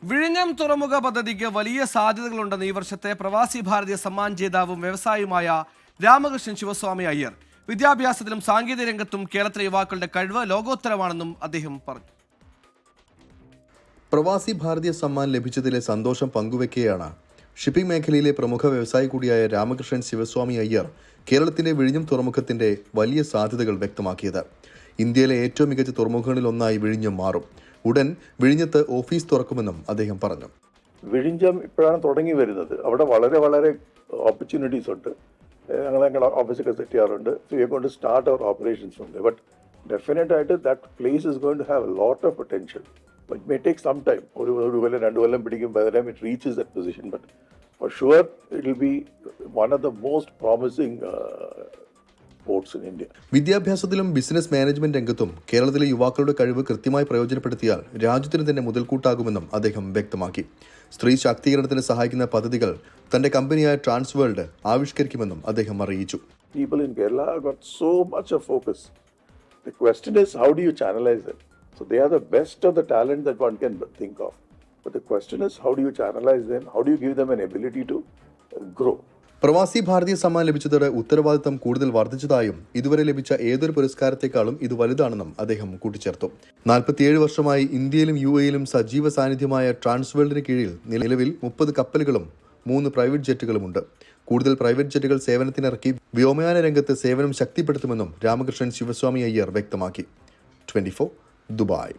വിഴിഞ്ഞം തുറമുഖ പദ്ധതിക്ക് വലിയ സാധ്യതകളുണ്ടെന്ന് ഈ വർഷത്തെ പ്രവാസി ഭാരതീയ സമ്മാൻ ജേതാവും വ്യവസായിയുമായ രാമകൃഷ്ണൻ ശിവസ്വാമി അയ്യർ. വിദ്യാഭ്യാസത്തിലും സാങ്കേതിക രംഗത്തും കേരളത്തിലെ യുവാക്കളുടെ കഴിവ് ലോകോത്തരമാണെന്നും അദ്ദേഹം പറഞ്ഞു. പ്രവാസി ഭാരതീയ സമ്മാൻ ലഭിച്ചതിലെ സന്തോഷം പങ്കുവെക്കുകയാണ് ഷിപ്പിംഗ് മേഖലയിലെ പ്രമുഖ വ്യവസായി കൂടിയായ രാമകൃഷ്ണൻ ശിവസ്വാമി അയ്യർ കേരളത്തിന്റെ വിഴിഞ്ഞം തുറമുഖത്തിന്റെ വലിയ സാധ്യതകൾ വ്യക്തമാക്കിയത്. ഇന്ത്യയിലെ ഏറ്റവും മികച്ച തുറമുഖങ്ങളിലൊന്നായി വിഴിഞ്ഞം മാറും. ഉടൻ വിഴിഞ്ഞത്ത് ഓഫീസ് തുറക്കുമെന്നും അദ്ദേഹം പറഞ്ഞു. വിഴിഞ്ഞം ഇപ്പോഴാണ് തുടങ്ങി വരുന്നത്. അവിടെ വളരെ ഓപ്പർച്യൂണിറ്റീസ് ഉണ്ട്. ഞങ്ങളുടെ ഓഫീസൊക്കെ സെറ്റ് ചെയ്യാറുണ്ട്. So we are going to start our operations ഉണ്ട്. ബട്ട് ഡെഫിനറ്റ് ആയിട്ട് that place is going to have a lot of potential. It may take some time. ഒരു കൊല്ലം 2 കൊല്ലം പിടിക്കും by the time it reaches that position. But for sure it will be one of the most promising ports in India. വിദ്യാഭ്യാസത്തിലും business management രംഗത്തും കേരളത്തിലെ യുവാക്കളുടെ കഴിവ് കൃത്യമായി പ്രയോജനപ്പെടുത്തിയാൽ രാജ്യത്തിന് തന്നെ മുതൽക്കൂട്ടാകുമെന്നും അദ്ദേഹം വ്യക്തമാക്കി. സ്ത്രീ ശാക്തീകരണത്തിന് സഹായിക്കുന്ന പദ്ധതികൾ തന്റെ കമ്പനിയായ ട്രാൻസ്വേൾഡ് ആവിഷ്കരിക്കുമെന്നും അദ്ദേഹം അറിയിച്ചു. People in Kerala have got so much of focus. The question is, how do you channelize it? So they are the best of the talent that one can think of. But the question is, how do you channelize them? How do you give them an ability to grow? Pravasi Bharatiya Samman ലഭിച്ചതോടെ ഉത്തരവാദിത്തം കൂടുതൽ വർദ്ധിച്ചതായും ഇതുവരെ ലഭിച്ച ഏതൊരു പുരസ്കാരത്തെക്കാളും ഇത് വലുതാണെന്നും അദ്ദേഹം കൂട്ടിച്ചേർത്തു. 47 വർഷമായി ഇന്ത്യയിലും UAE-യിലും സജീവ സാന്നിധ്യമായ ട്രാൻസ്വേൾഡിന് കീഴിൽ നിലവിൽ 30 കപ്പലുകളും 3 പ്രൈവറ്റ് ജെറ്റുകളുമുണ്ട്. കൂടുതൽ പ്രൈവറ്റ് ജെറ്റുകൾ സേവനത്തിനിറക്കി വ്യോമയാന രംഗത്ത് സേവനം ശക്തിപ്പെടുത്തുമെന്നും രാമകൃഷ്ണൻ ശിവസ്വാമി അയ്യർ വ്യക്തമാക്കി. 24 ദുബായ്.